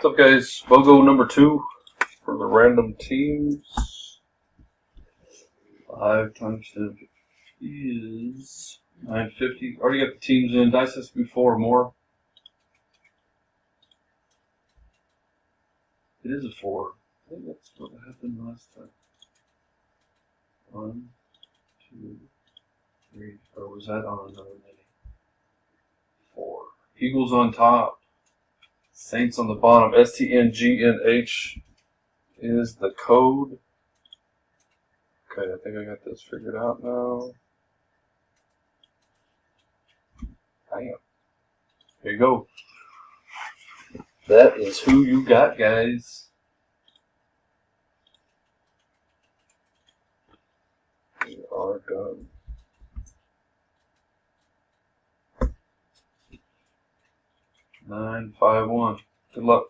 What's up, guys? BOGO number 2 for the random teams. 5 times 10 is 950. Already got the teams in. Dice has to be 4 or more. It is a 4. I think that's what happened last time. 1, 2, 3. Or was that on another mini? 4. Eagles on top. Saints on the bottom. STNGNH is the code. Okay, I think I got this figured out now. Bam. Here you go. That is who you got, guys. We are done. 951. Good luck.